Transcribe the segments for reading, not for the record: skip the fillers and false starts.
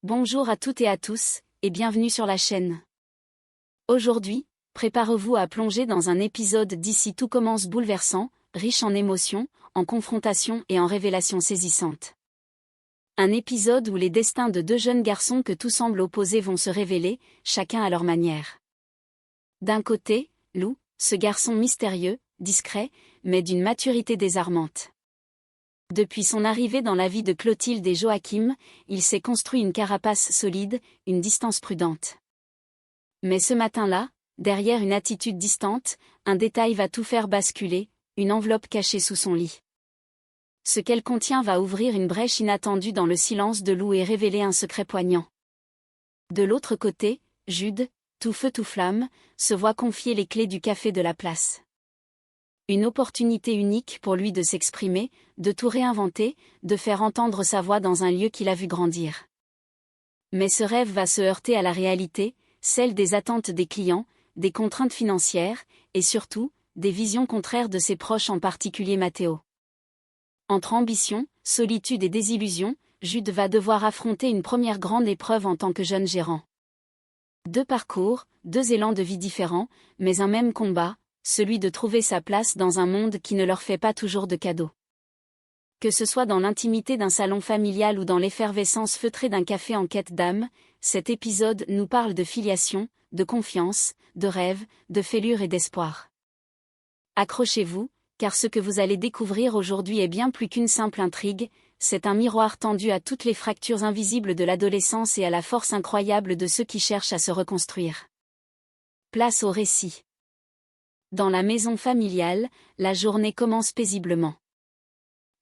Bonjour à toutes et à tous, et bienvenue sur la chaîne. Aujourd'hui, préparez-vous à plonger dans un épisode d'ici tout commence bouleversant, riche en émotions, en confrontations et en révélations saisissantes. Un épisode où les destins de deux jeunes garçons que tout semble opposer vont se révéler, chacun à leur manière. D'un côté, Lou, ce garçon mystérieux, discret, mais d'une maturité désarmante. Depuis son arrivée dans la vie de Clotilde et Joachim, il s'est construit une carapace solide, une distance prudente. Mais ce matin-là, derrière une attitude distante, un détail va tout faire basculer, une enveloppe cachée sous son lit. Ce qu'elle contient va ouvrir une brèche inattendue dans le silence de Lou et révéler un secret poignant. De l'autre côté, Jude, tout feu tout flamme, se voit confier les clés du café de la place. Une opportunité unique pour lui de s'exprimer, de tout réinventer, de faire entendre sa voix dans un lieu qu'il a vu grandir. Mais ce rêve va se heurter à la réalité, celle des attentes des clients, des contraintes financières, et surtout, des visions contraires de ses proches en particulier Matteo. Entre ambition, solitude et désillusion, Jude va devoir affronter une première grande épreuve en tant que jeune gérant. Deux parcours, deux élans de vie différents, mais un même combat, celui de trouver sa place dans un monde qui ne leur fait pas toujours de cadeaux. Que ce soit dans l'intimité d'un salon familial ou dans l'effervescence feutrée d'un café en quête d'âme, cet épisode nous parle de filiation, de confiance, de rêve, de fêlure et d'espoir. Accrochez-vous, car ce que vous allez découvrir aujourd'hui est bien plus qu'une simple intrigue, c'est un miroir tendu à toutes les fractures invisibles de l'adolescence et à la force incroyable de ceux qui cherchent à se reconstruire. Place au récit. Dans la maison familiale, la journée commence paisiblement.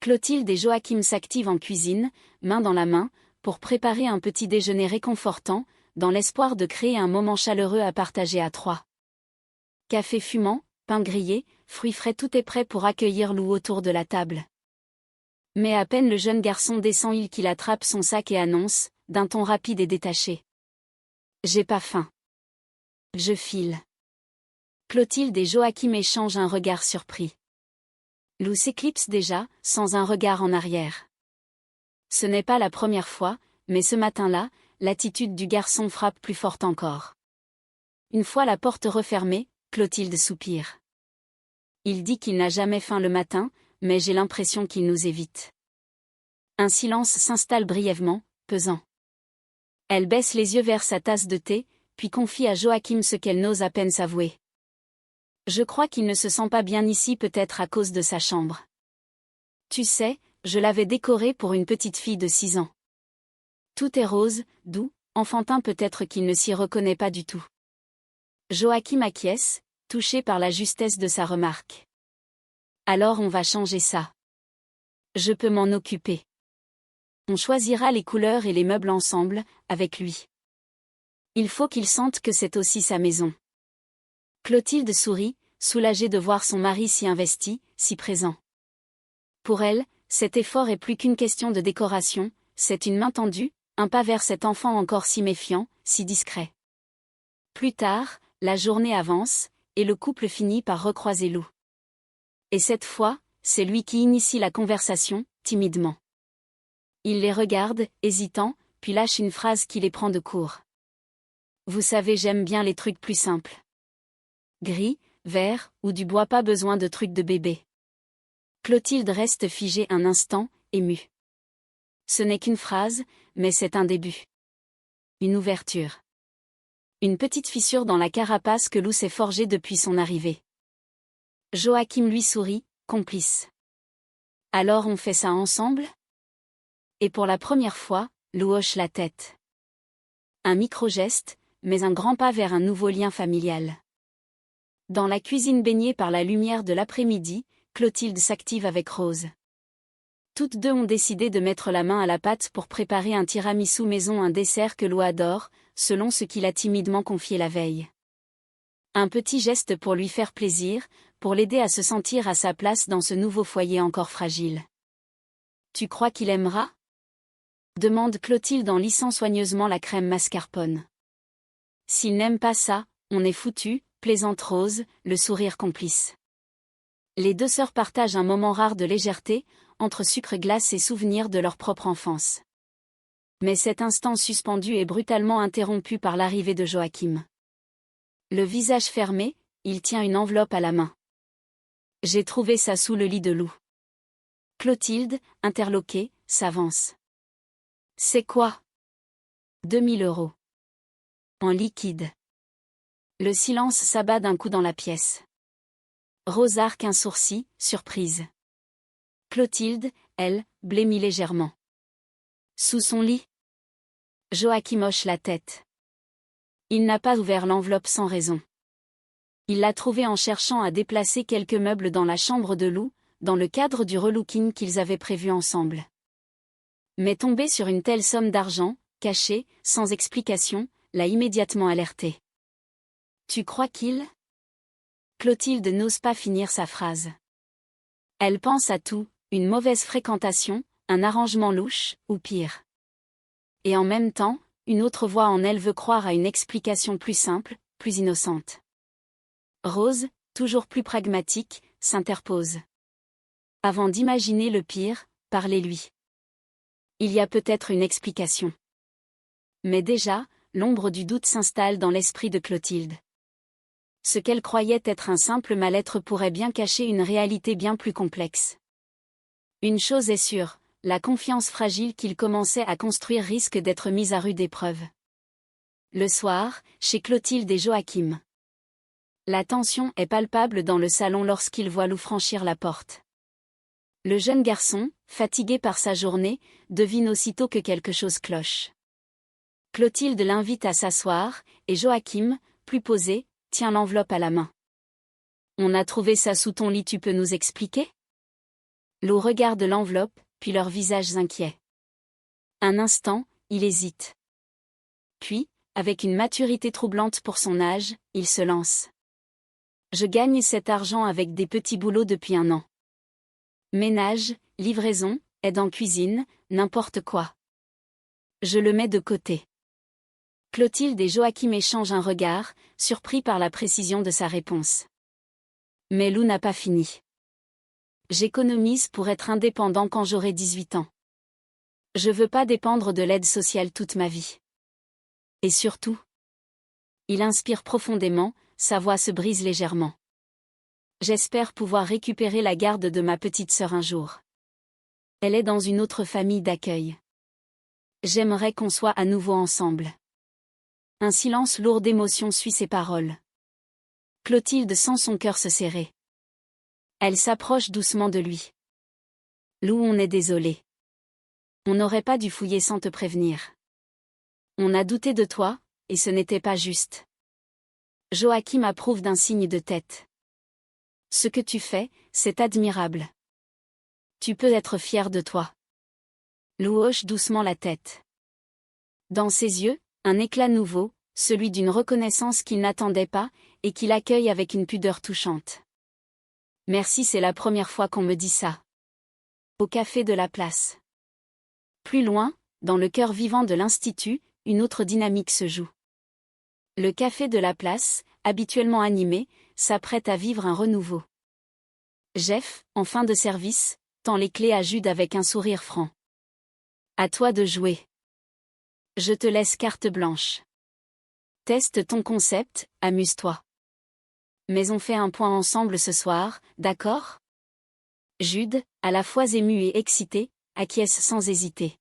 Clotilde et Joachim s'activent en cuisine, main dans la main, pour préparer un petit déjeuner réconfortant, dans l'espoir de créer un moment chaleureux à partager à trois. Café fumant, pain grillé, fruits frais, tout est prêt pour accueillir Lou autour de la table. Mais à peine le jeune garçon descend qu'il attrape son sac et annonce, d'un ton rapide et détaché. « J'ai pas faim. Je file. » Clotilde et Joachim échangent un regard surpris. Lou s'éclipse déjà, sans un regard en arrière. Ce n'est pas la première fois, mais ce matin-là, l'attitude du garçon frappe plus forte encore. Une fois la porte refermée, Clotilde soupire. Il dit qu'il n'a jamais faim le matin, mais j'ai l'impression qu'il nous évite. Un silence s'installe brièvement, pesant. Elle baisse les yeux vers sa tasse de thé, puis confie à Joachim ce qu'elle n'ose à peine s'avouer. Je crois qu'il ne se sent pas bien ici, peut-être à cause de sa chambre. Tu sais, je l'avais décoré pour une petite fille de 6 ans. Tout est rose, doux, enfantin, peut-être qu'il ne s'y reconnaît pas du tout. Joachim acquiesce, touché par la justesse de sa remarque. Alors on va changer ça. Je peux m'en occuper. On choisira les couleurs et les meubles ensemble, avec lui. Il faut qu'il sente que c'est aussi sa maison. Clotilde sourit, soulagée de voir son mari si investi, si présent. Pour elle, cet effort est plus qu'une question de décoration, c'est une main tendue, un pas vers cet enfant encore si méfiant, si discret. Plus tard, la journée avance, et le couple finit par recroiser Lou. Et cette fois, c'est lui qui initie la conversation, timidement. Il les regarde, hésitant, puis lâche une phrase qui les prend de court. Vous savez, j'aime bien les trucs plus simples. Gris, vert, ou du bois, pas besoin de trucs de bébé. Clotilde reste figée un instant, émue. Ce n'est qu'une phrase, mais c'est un début. Une ouverture. Une petite fissure dans la carapace que Lou s'est forgée depuis son arrivée. Joachim lui sourit, complice. Alors on fait ça ensemble ? Et pour la première fois, Lou hoche la tête. Un micro-geste, mais un grand pas vers un nouveau lien familial. Dans la cuisine baignée par la lumière de l'après-midi, Clotilde s'active avec Rose. Toutes deux ont décidé de mettre la main à la pâte pour préparer un tiramisu maison, un dessert que Lou adore, selon ce qu'il a timidement confié la veille. Un petit geste pour lui faire plaisir, pour l'aider à se sentir à sa place dans ce nouveau foyer encore fragile. Tu crois qu'il aimera ? Demande Clotilde en lissant soigneusement la crème mascarpone. S'il n'aime pas ça, on est foutu, plaisante Rose, le sourire complice. Les deux sœurs partagent un moment rare de légèreté, entre sucre glace et souvenirs de leur propre enfance. Mais cet instant suspendu est brutalement interrompu par l'arrivée de Joachim. Le visage fermé, il tient une enveloppe à la main. J'ai trouvé ça sous le lit de Lou. Clotilde, interloquée, s'avance. C'est quoi? 2000 €. En liquide. Le silence s'abat d'un coup dans la pièce. Rose arque un sourcil, surprise. Clotilde, elle, blêmit légèrement. Sous son lit? Joachim hoche la tête. Il n'a pas ouvert l'enveloppe sans raison. Il l'a trouvée en cherchant à déplacer quelques meubles dans la chambre de Lou, dans le cadre du relooking qu'ils avaient prévu ensemble. Mais tomber sur une telle somme d'argent, cachée, sans explication, l'a immédiatement alerté. Tu crois qu'il... Clotilde n'ose pas finir sa phrase. Elle pense à tout, une mauvaise fréquentation, un arrangement louche, ou pire. Et en même temps, une autre voix en elle veut croire à une explication plus simple, plus innocente. Rose, toujours plus pragmatique, s'interpose. Avant d'imaginer le pire, parlez-lui. Il y a peut-être une explication. Mais déjà, l'ombre du doute s'installe dans l'esprit de Clotilde. Ce qu'elle croyait être un simple mal-être pourrait bien cacher une réalité bien plus complexe. Une chose est sûre, la confiance fragile qu'il commençait à construire risque d'être mise à rude épreuve. Le soir, chez Clotilde et Joachim. La tension est palpable dans le salon lorsqu'il voit Lou franchir la porte. Le jeune garçon, fatigué par sa journée, devine aussitôt que quelque chose cloche. Clotilde l'invite à s'asseoir, et Joachim, plus posé, tient l'enveloppe à la main. On a trouvé ça sous ton lit, tu peux nous expliquer? Lou regarde l'enveloppe, puis leurs visages inquiets. Un instant, il hésite. Puis, avec une maturité troublante pour son âge, il se lance. Je gagne cet argent avec des petits boulots depuis 1 an. Ménage, livraison, aide en cuisine, n'importe quoi. Je le mets de côté. Clotilde et Joachim échangent un regard, surpris par la précision de sa réponse. Mais Lou n'a pas fini. J'économise pour être indépendant quand j'aurai 18 ans. Je veux pas dépendre de l'aide sociale toute ma vie. Et surtout, il inspire profondément, sa voix se brise légèrement. J'espère pouvoir récupérer la garde de ma petite sœur un jour. Elle est dans une autre famille d'accueil. J'aimerais qu'on soit à nouveau ensemble. Un silence lourd d'émotion suit ses paroles. Clotilde sent son cœur se serrer. Elle s'approche doucement de lui. Lou, on est désolé. On n'aurait pas dû fouiller sans te prévenir. On a douté de toi, et ce n'était pas juste. Joachim approuve d'un signe de tête. Ce que tu fais, c'est admirable. Tu peux être fier de toi. Lou hoche doucement la tête. Dans ses yeux, un éclat nouveau, celui d'une reconnaissance qu'il n'attendait pas, et qu'il accueille avec une pudeur touchante. Merci, c'est la première fois qu'on me dit ça. Au café de la place. Plus loin, dans le cœur vivant de l'Institut, une autre dynamique se joue. Le café de la place, habituellement animé, s'apprête à vivre un renouveau. Jeff, en fin de service, tend les clés à Jude avec un sourire franc. À toi de jouer. Je te laisse carte blanche. Teste ton concept, amuse-toi. Mais on fait un point ensemble ce soir, d'accord? Jude, à la fois ému et excité, acquiesce sans hésiter.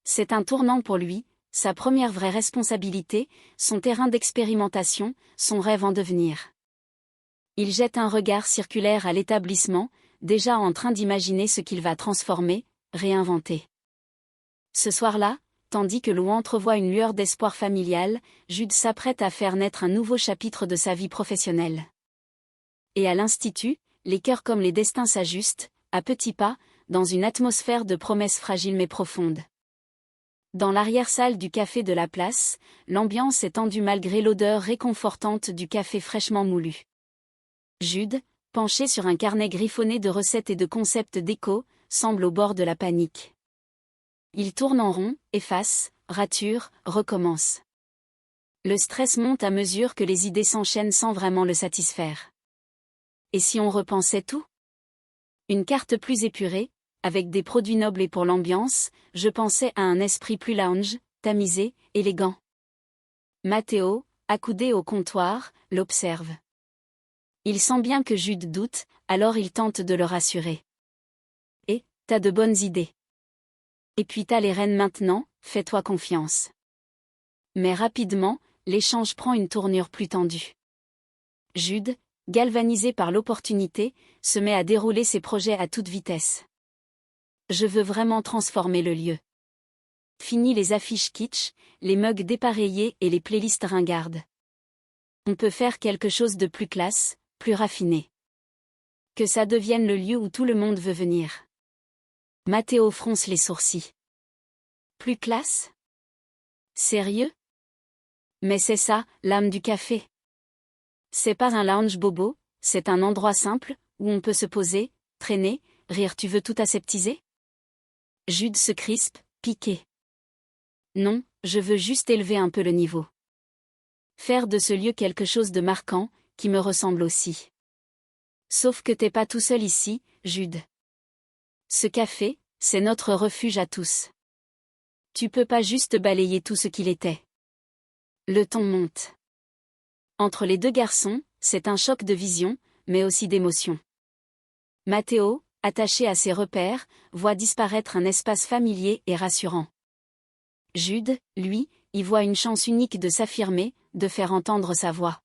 C'est un tournant pour lui, sa première vraie responsabilité, son terrain d'expérimentation, son rêve en devenir. Il jette un regard circulaire à l'établissement, déjà en train d'imaginer ce qu'il va transformer, réinventer. Ce soir-là, tandis que Lou entrevoit une lueur d'espoir familial, Jude s'apprête à faire naître un nouveau chapitre de sa vie professionnelle. Et à l'Institut, les cœurs comme les destins s'ajustent, à petits pas, dans une atmosphère de promesses fragiles mais profondes. Dans l'arrière-salle du café de la place, l'ambiance est tendue malgré l'odeur réconfortante du café fraîchement moulu. Jude, penché sur un carnet griffonné de recettes et de concepts déco, semble au bord de la panique. Il tourne en rond, efface, rature, recommence. Le stress monte à mesure que les idées s'enchaînent sans vraiment le satisfaire. Et si on repensait tout? Une carte plus épurée, avec des produits nobles et pour l'ambiance, je pensais à un esprit plus lounge, tamisé, élégant. Matteo, accoudé au comptoir, l'observe. Il sent bien que Jude doute, alors il tente de le rassurer. Et, t'as de bonnes idées. Et puis t'as les rênes maintenant, fais-toi confiance. Mais rapidement, l'échange prend une tournure plus tendue. Jude, galvanisé par l'opportunité, se met à dérouler ses projets à toute vitesse. Je veux vraiment transformer le lieu. Fini les affiches kitsch, les mugs dépareillés et les playlists ringardes. On peut faire quelque chose de plus classe, plus raffiné. Que ça devienne le lieu où tout le monde veut venir. Matteo fronce les sourcils. Plus classe? Sérieux? Mais c'est ça, l'âme du café. C'est pas un lounge bobo, c'est un endroit simple, où on peut se poser, traîner, rire. Tu veux tout aseptiser? Jude se crispe, piqué. Non, je veux juste élever un peu le niveau. Faire de ce lieu quelque chose de marquant, qui me ressemble aussi. Sauf que t'es pas tout seul ici, Jude. Ce café, c'est notre refuge à tous. Tu peux pas juste balayer tout ce qu'il était. Le ton monte. Entre les deux garçons, c'est un choc de vision, mais aussi d'émotion. Matteo, attaché à ses repères, voit disparaître un espace familier et rassurant. Jude, lui, y voit une chance unique de s'affirmer, de faire entendre sa voix.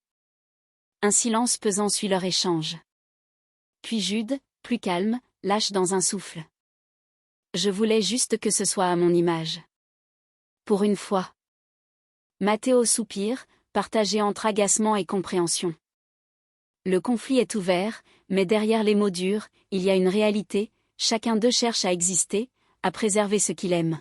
Un silence pesant suit leur échange. Puis Jude, plus calme, lâche dans un souffle. Je voulais juste que ce soit à mon image. Pour une fois. Matteo soupire, partagé entre agacement et compréhension. Le conflit est ouvert, mais derrière les mots durs, il y a une réalité, chacun d'eux cherche à exister, à préserver ce qu'il aime.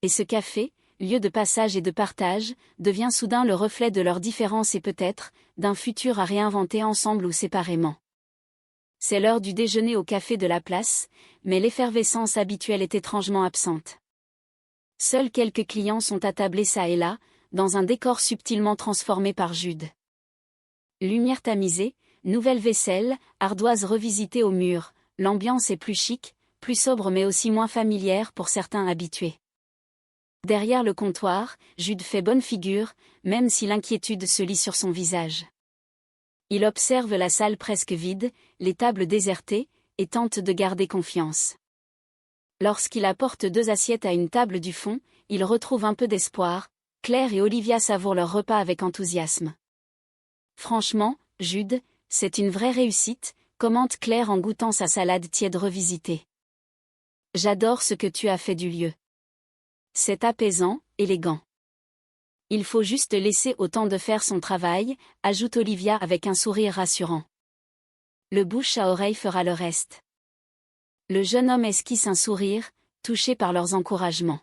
Et ce café, lieu de passage et de partage, devient soudain le reflet de leurs différences et peut-être, d'un futur à réinventer ensemble ou séparément. C'est l'heure du déjeuner au café de la place, mais l'effervescence habituelle est étrangement absente. Seuls quelques clients sont attablés çà et là, dans un décor subtilement transformé par Jude. Lumière tamisée, nouvelle vaisselle, ardoise revisitée au mur, l'ambiance est plus chic, plus sobre mais aussi moins familière pour certains habitués. Derrière le comptoir, Jude fait bonne figure, même si l'inquiétude se lit sur son visage. Il observe la salle presque vide, les tables désertées, et tente de garder confiance. Lorsqu'il apporte 2 assiettes à une table du fond, il retrouve un peu d'espoir. Claire et Olivia savourent leur repas avec enthousiasme. Franchement, Jude, c'est une vraie réussite, commente Claire en goûtant sa salade tiède revisitée. J'adore ce que tu as fait du lieu. C'est apaisant, élégant. Il faut juste laisser au temps de faire son travail, ajoute Olivia avec un sourire rassurant. Le bouche à oreille fera le reste. Le jeune homme esquisse un sourire, touché par leurs encouragements.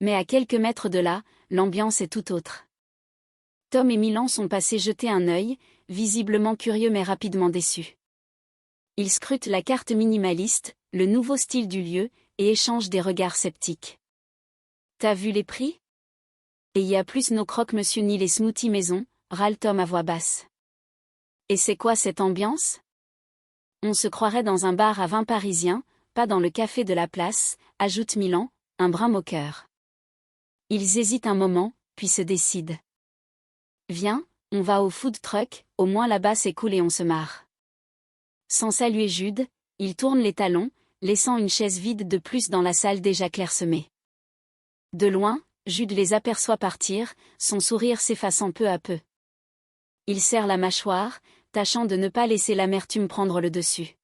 Mais à quelques mètres de là, l'ambiance est tout autre. Tom et Milan sont passés jeter un œil, visiblement curieux mais rapidement déçus. Ils scrutent la carte minimaliste, le nouveau style du lieu, et échangent des regards sceptiques. T'as vu les prix? Et y a plus nos croque-monsieur ni les smoothies maison, râle Tom à voix basse. Et c'est quoi cette ambiance? On se croirait dans un bar à vin parisien, pas dans le café de la place, ajoute Milan, un brin moqueur. Ils hésitent un moment, puis se décident. Viens, on va au food truck, au moins là-bas c'est cool et on se marre. Sans saluer Jude, ils tournent les talons, laissant une chaise vide de plus dans la salle déjà clairsemée. De loin, Jude les aperçoit partir, son sourire s'effaçant peu à peu. Il serre la mâchoire, tâchant de ne pas laisser l'amertume prendre le dessus.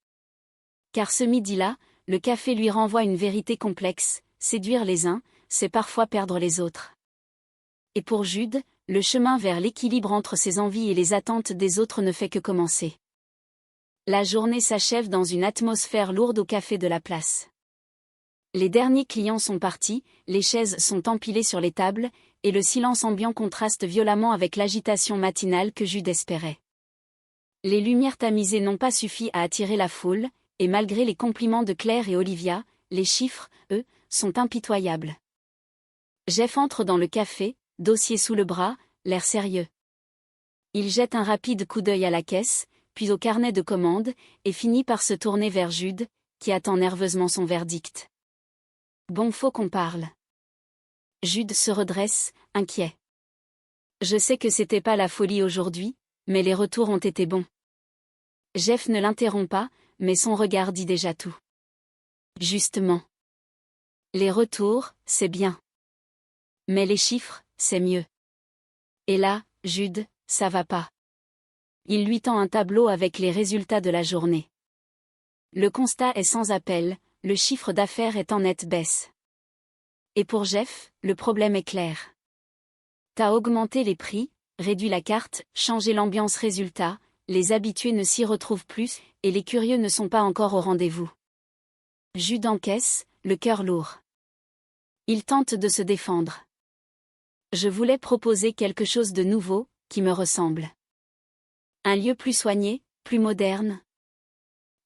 Car ce midi-là, le café lui renvoie une vérité complexe, séduire les uns, c'est parfois perdre les autres. Et pour Jude, le chemin vers l'équilibre entre ses envies et les attentes des autres ne fait que commencer. La journée s'achève dans une atmosphère lourde au café de la place. Les derniers clients sont partis, les chaises sont empilées sur les tables, et le silence ambiant contraste violemment avec l'agitation matinale que Jude espérait. Les lumières tamisées n'ont pas suffi à attirer la foule, et malgré les compliments de Claire et Olivia, les chiffres, eux, sont impitoyables. Jeff entre dans le café, dossier sous le bras, l'air sérieux. Il jette un rapide coup d'œil à la caisse, puis au carnet de commandes, et finit par se tourner vers Jude, qui attend nerveusement son verdict. Bon, faut qu'on parle. Jude se redresse, inquiet. Je sais que c'était pas la folie aujourd'hui, mais les retours ont été bons. Jeff ne l'interrompt pas, mais son regard dit déjà tout. Justement. Les retours, c'est bien. Mais les chiffres, c'est mieux. Et là, Jude, ça va pas. Il lui tend un tableau avec les résultats de la journée. Le constat est sans appel, le chiffre d'affaires est en nette baisse. Et pour Jeff, le problème est clair. T'as augmenté les prix, réduit la carte, changé l'ambiance résultat, les habitués ne s'y retrouvent plus, et les curieux ne sont pas encore au rendez-vous. Jude encaisse, le cœur lourd. Il tente de se défendre. Je voulais proposer quelque chose de nouveau, qui me ressemble. Un lieu plus soigné, plus moderne.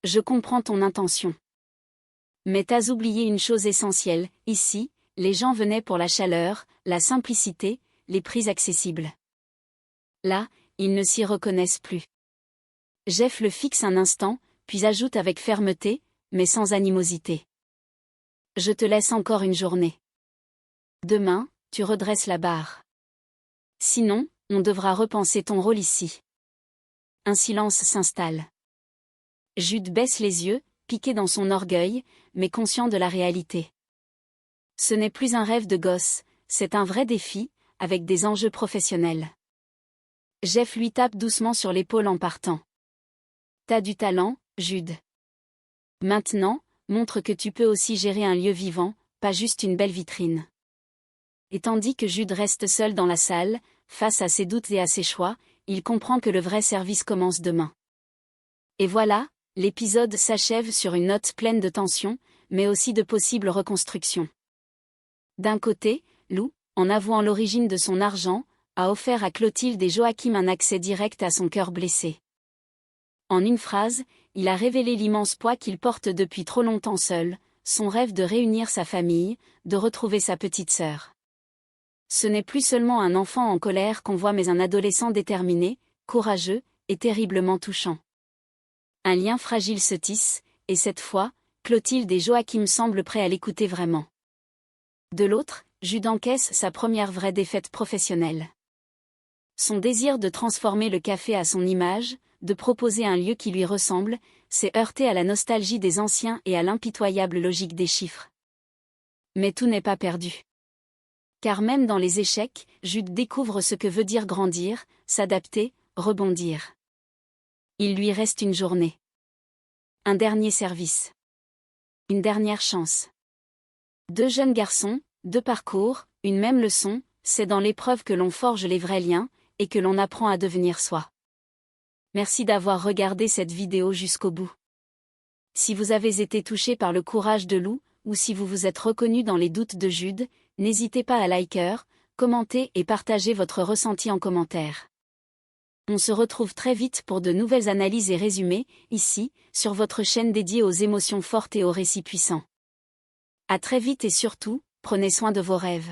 Je comprends ton intention. Mais t'as oublié une chose essentielle, ici, les gens venaient pour la chaleur, la simplicité, les prix accessibles. Là, ils ne s'y reconnaissent plus. Jeff le fixe un instant, puis ajoute avec fermeté, mais sans animosité. Je te laisse encore une journée. Demain, tu redresses la barre. Sinon, on devra repenser ton rôle ici. Un silence s'installe. Jude baisse les yeux, piqué dans son orgueil, mais conscient de la réalité. Ce n'est plus un rêve de gosse, c'est un vrai défi, avec des enjeux professionnels. Jeff lui tape doucement sur l'épaule en partant. T'as du talent, Jude. Maintenant, montre que tu peux aussi gérer un lieu vivant, pas juste une belle vitrine. Et tandis que Jude reste seul dans la salle, face à ses doutes et à ses choix, il comprend que le vrai service commence demain. Et voilà, l'épisode s'achève sur une note pleine de tension, mais aussi de possibles reconstructions. D'un côté, Lou, en avouant l'origine de son argent, a offert à Clotilde et Joachim un accès direct à son cœur blessé. En une phrase, il a révélé l'immense poids qu'il porte depuis trop longtemps seul, son rêve de réunir sa famille, de retrouver sa petite sœur. Ce n'est plus seulement un enfant en colère qu'on voit mais un adolescent déterminé, courageux, et terriblement touchant. Un lien fragile se tisse, et cette fois, Clotilde et Joachim semblent prêts à l'écouter vraiment. De l'autre, Jude encaisse sa première vraie défaite professionnelle. Son désir de transformer le café à son image, de proposer un lieu qui lui ressemble, s'est heurté à la nostalgie des anciens et à l'impitoyable logique des chiffres. Mais tout n'est pas perdu. Car même dans les échecs, Jude découvre ce que veut dire grandir, s'adapter, rebondir. Il lui reste une journée. Un dernier service. Une dernière chance. 2 jeunes garçons, 2 parcours, une même leçon, c'est dans l'épreuve que l'on forge les vrais liens, et que l'on apprend à devenir soi. Merci d'avoir regardé cette vidéo jusqu'au bout. Si vous avez été touché par le courage de Lou, ou si vous vous êtes reconnu dans les doutes de Jude, n'hésitez pas à liker, commenter et partager votre ressenti en commentaire. On se retrouve très vite pour de nouvelles analyses et résumés, ici, sur votre chaîne dédiée aux émotions fortes et aux récits puissants. À très vite et surtout, prenez soin de vos rêves.